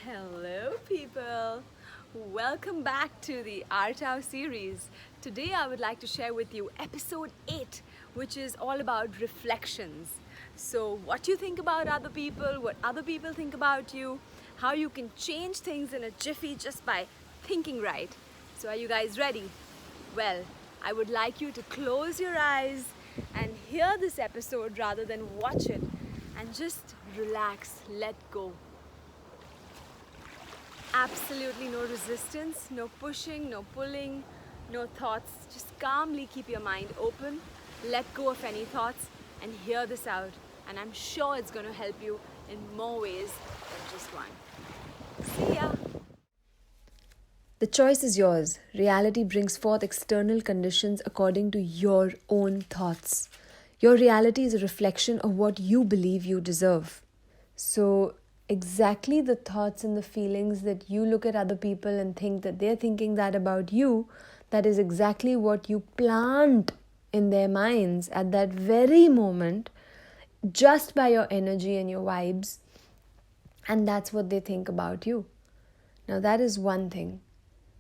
Hello, people. Welcome back to the Aartao Series. Today, I would like to share with you episode 8, which is all about reflections. So, what you think about other people, what other people think about you, how you can change things in a jiffy just by thinking right. So, are you guys ready? Well, I would like you to close your eyes and hear this episode rather than watch it and just relax, let go. Absolutely no resistance, no pushing, no pulling, no thoughts. Just calmly keep your mind open, let go of any thoughts, and hear this out. And I'm sure it's going to help you in more ways than just one. See ya! The choice is yours. Reality brings forth external conditions according to your own thoughts. Your reality is a reflection of what you believe you deserve. So, exactly the thoughts and the feelings that you look at other people and think that they're thinking that about you, that is exactly what you plant in their minds at that very moment, just by your energy and your vibes. And that's what they think about you. Now, that is one thing.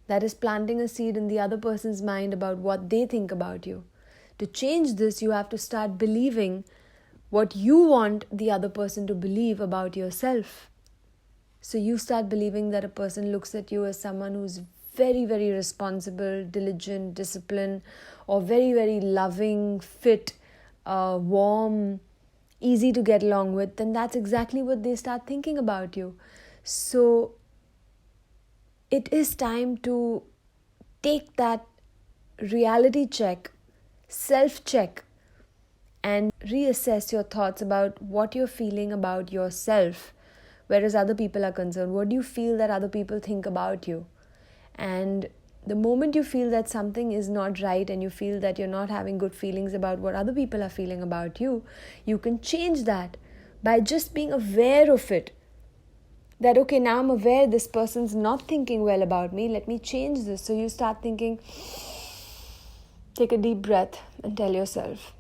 That is planting a seed in the other person's mind about what they think about you. To change this, you have to start believing what you want the other person to believe about yourself. So you start believing that a person looks at you as someone who's very, very responsible, diligent, disciplined, or very, very loving, fit, warm, easy to get along with, then that's exactly what they start thinking about you. So it is time to take that reality check, self-check, and reassess your thoughts about what you're feeling about yourself, whereas other people are concerned. What do you feel that other people think about you? And the moment you feel that something is not right and you feel that you're not having good feelings about what other people are feeling about you, you can change that by just being aware of it. That, okay, now I'm aware this person's not thinking well about me. Let me change this. So you start thinking, take a deep breath and tell yourself,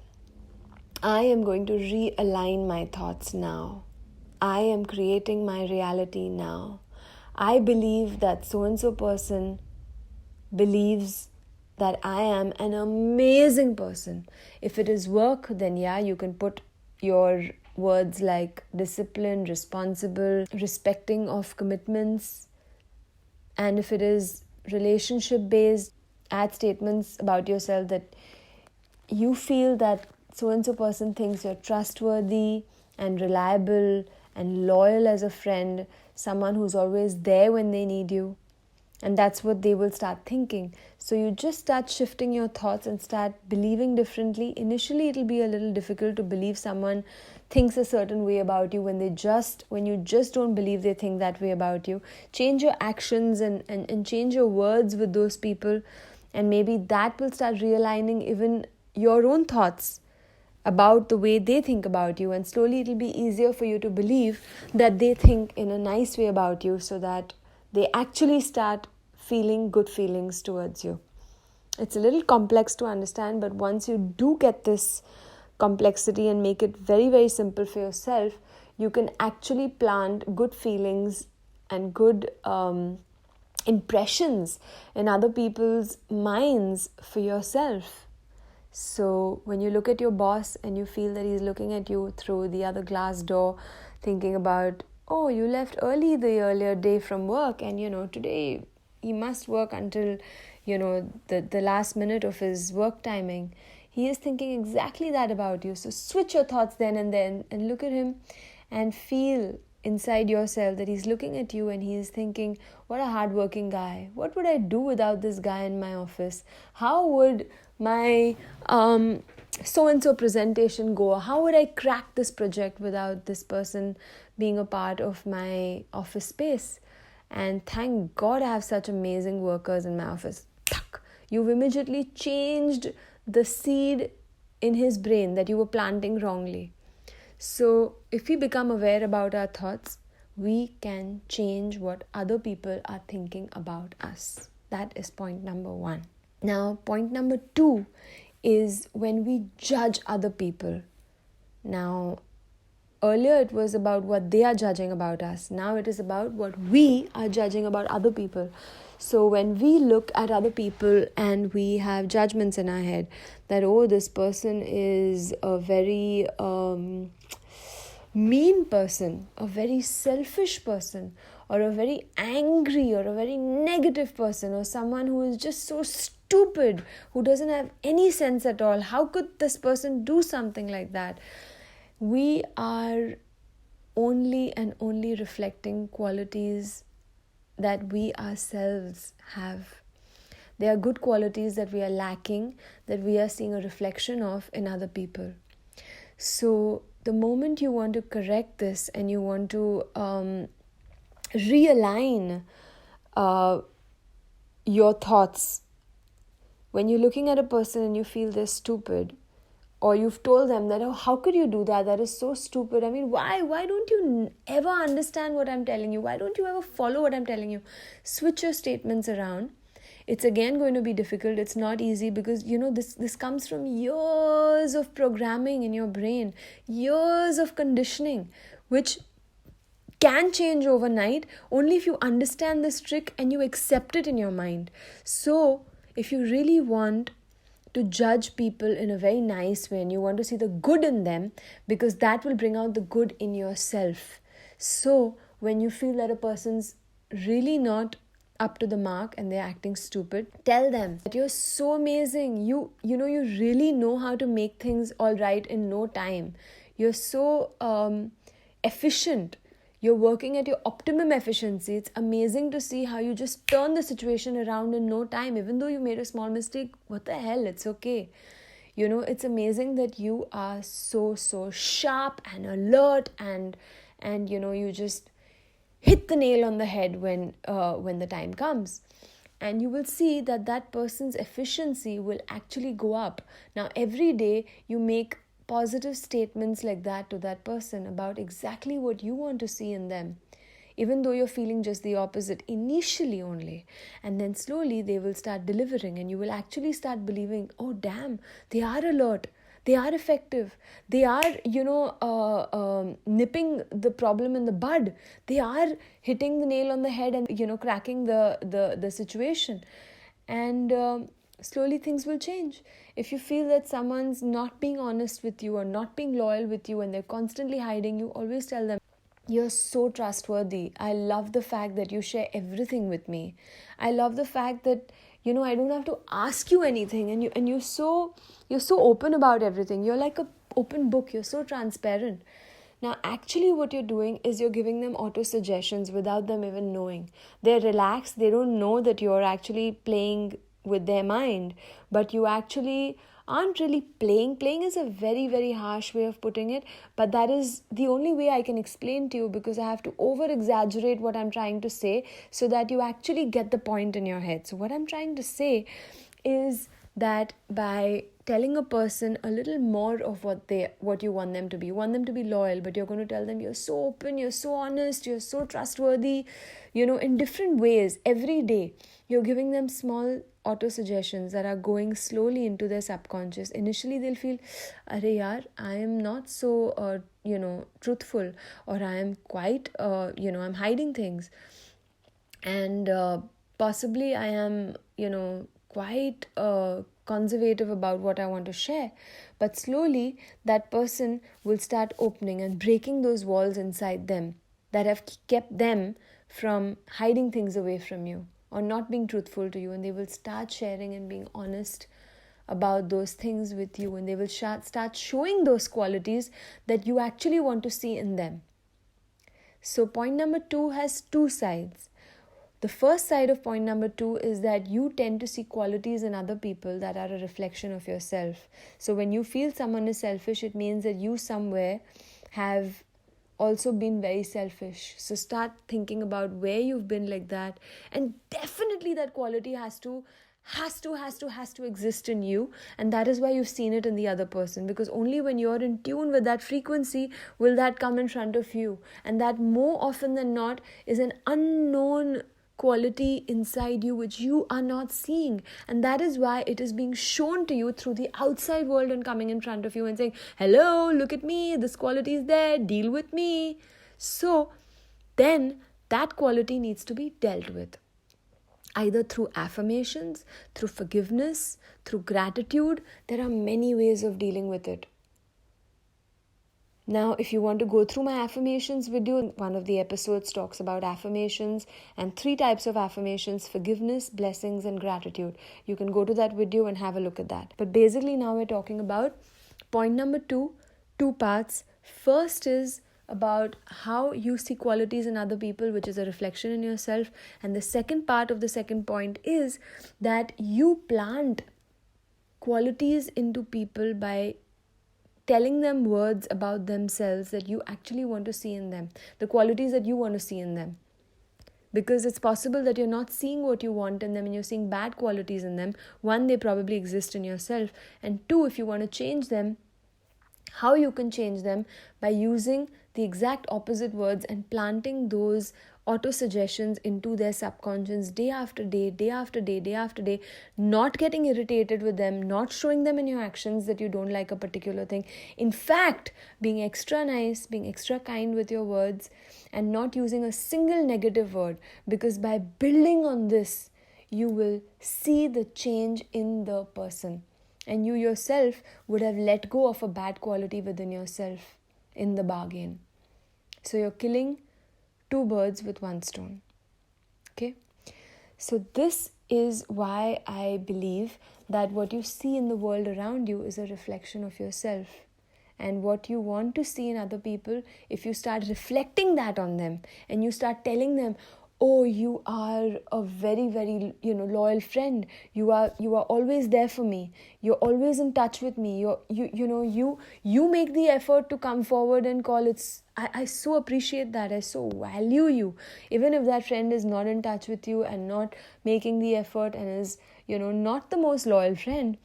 I am going to realign my thoughts now. I am creating my reality now. I believe that so-and-so person believes that I am an amazing person. If it is work, then yeah, you can put your words like disciplined, responsible, respecting of commitments. And if it is relationship based, add statements about yourself that you feel that so-and-so person thinks you're trustworthy and reliable and loyal as a friend, someone who's always there when they need you. And that's what they will start thinking. So you just start shifting your thoughts and start believing differently. Initially, it'll be a little difficult to believe someone thinks a certain way about you when you just don't believe they think that way about you. Change your actions and change your words with those people. And maybe that will start realigning even your own thoughts about the way they think about you. And slowly it'll be easier for you to believe that they think in a nice way about you, so that they actually start feeling good feelings towards you. It's a little complex to understand, but once you do get this complexity and make it very, very simple for yourself, you can actually plant good feelings and good impressions in other people's minds for yourself. So when you look at your boss and you feel that he's looking at you through the other glass door, thinking about, oh, you left early the earlier day from work, and today he must work until the last minute of his work timing. He is thinking exactly that about you. So switch your thoughts then and look at him and feel inside yourself that he's looking at you and he's thinking, what a hardworking guy. What would I do without this guy in my office? How would my so-and-so presentation go? How would I crack this project without this person being a part of my office space? And thank God I have such amazing workers in my office. You've immediately changed the seed in his brain that you were planting wrongly. So if we become aware about our thoughts, we can change what other people are thinking about us. That is point number 1. Now, point number 2 is when we judge other people. Now, earlier it was about what they are judging about us. Now it is about what we are judging about other people. So when we look at other people and we have judgments in our head that, oh, this person is a very mean person, a very selfish person, or a very angry or a very negative person, or someone who is just so stupid, who doesn't have any sense at all. How could this person do something like that? We are only and only reflecting qualities that we ourselves have. They are good qualities that we are lacking, that we are seeing a reflection of in other people. So the moment you want to correct this and you want to realign your thoughts, when you're looking at a person and you feel they're stupid, or you've told them that, oh, how could you do that? That is so stupid. I mean, why don't you ever understand what I'm telling you? Why don't you ever follow what I'm telling you? Switch your statements around. It's again going to be difficult. It's not easy because, this comes from years of programming in your brain, years of conditioning, which can change overnight only if you understand this trick and you accept it in your mind. So if you really want to judge people in a very nice way and you want to see the good in them, because that will bring out the good in yourself. So when you feel that a person's really not up to the mark and they're acting stupid, tell them that you're so amazing. You really know how to make things all right in no time. You're so efficient. You're working at your optimum efficiency. It's amazing to see how you just turn the situation around in no time. Even though you made a small mistake, what the hell? It's okay. It's amazing that you are so sharp and alert and you just hit the nail on the head when the time comes. And you will see that person's efficiency will actually go up. Now, every day you make positive statements like that to that person about exactly what you want to see in them, even though you're feeling just the opposite initially only. And then slowly they will start delivering and you will actually start believing, oh damn, they are alert, they are effective, they are nipping the problem in the bud, they are hitting the nail on the head and cracking the situation. And slowly things will change. If you feel that someone's not being honest with you or not being loyal with you and they're constantly hiding, you always tell them, you're so trustworthy. I love the fact that you share everything with me. I love the fact that I don't have to ask you anything, and you're so open about everything. You're like an open book. You're so transparent. Now, actually what you're doing is you're giving them auto-suggestions without them even knowing. They're relaxed. They don't know that you're actually playing with their mind, but you actually aren't really playing. Playing is a very, very harsh way of putting it, but that is the only way I can explain to you, because I have to over-exaggerate what I'm trying to say so that you actually get the point in your head. So what I'm trying to say is that by telling a person a little more of what you want them to be. You want them to be loyal, but you're going to tell them you're so open, you're so honest, you're so trustworthy, in different ways every day. You're giving them small auto-suggestions that are going slowly into their subconscious. Initially, they'll feel, Are yaar, I am not so, truthful, or I am quite, I'm hiding things. And possibly I am, quite conservative about what I want to share. But slowly, that person will start opening and breaking those walls inside them that have kept them from hiding things away from you or not being truthful to you, and they will start sharing and being honest about those things with you, and they will start showing those qualities that you actually want to see in them. So point number 2 has two sides. The first side of point number 2 is that you tend to see qualities in other people that are a reflection of yourself. So when you feel someone is selfish, it means that you somewhere have also been very selfish. So start thinking about where you've been like that, and definitely that quality has to exist in you, and that is why you've seen it in the other person, because only when you're in tune with that frequency will that come in front of you. And that more often than not is an unknown quality inside you which you are not seeing, and that is why it is being shown to you through the outside world and coming in front of you and saying, hello, look at me, this quality is there, deal with me. So then that quality needs to be dealt with, either through affirmations, through forgiveness, through gratitude. There are many ways of dealing with it. Now, if you want to go through my affirmations video, one of the episodes talks about affirmations and 3 types of affirmations: forgiveness, blessings, and gratitude. You can go to that video and have a look at that. But basically now we're talking about point number 2, 2 parts. First is about how you see qualities in other people, which is a reflection in yourself. And the second part of the second point is that you plant qualities into people by telling them words about themselves that you actually want to see in them, the qualities that you want to see in them. Because it's possible that you're not seeing what you want in them and you're seeing bad qualities in them. 1, they probably exist in yourself. And 2, if you want to change them, how you can change them by using the exact opposite words and planting those auto-suggestions into their subconscious day after day, day after day, day after day, not getting irritated with them, not showing them in your actions that you don't like a particular thing. In fact, being extra nice, being extra kind with your words, and not using a single negative word, because by building on this, you will see the change in the person. And you yourself would have let go of a bad quality within yourself in the bargain. So you're killing 2 birds with 1 stone. Okay? So this is why I believe that what you see in the world around you is a reflection of yourself. And what you want to see in other people, if you start reflecting that on them and you start telling them, oh, you are a very, very, loyal friend. You are always there for me. You're always in touch with me. You make the effort to come forward and call. I so appreciate that. I so value you. Even if that friend is not in touch with you and not making the effort and is, not the most loyal friend,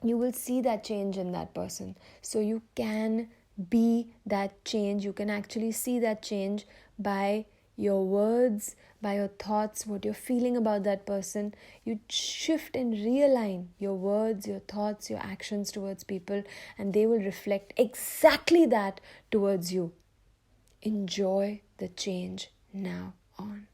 you will see that change in that person. So you can be that change. You can actually see that change by your words, by your thoughts, what you're feeling about that person. You shift and realign your words, your thoughts, your actions towards people, and they will reflect exactly that towards you. Enjoy the change now on.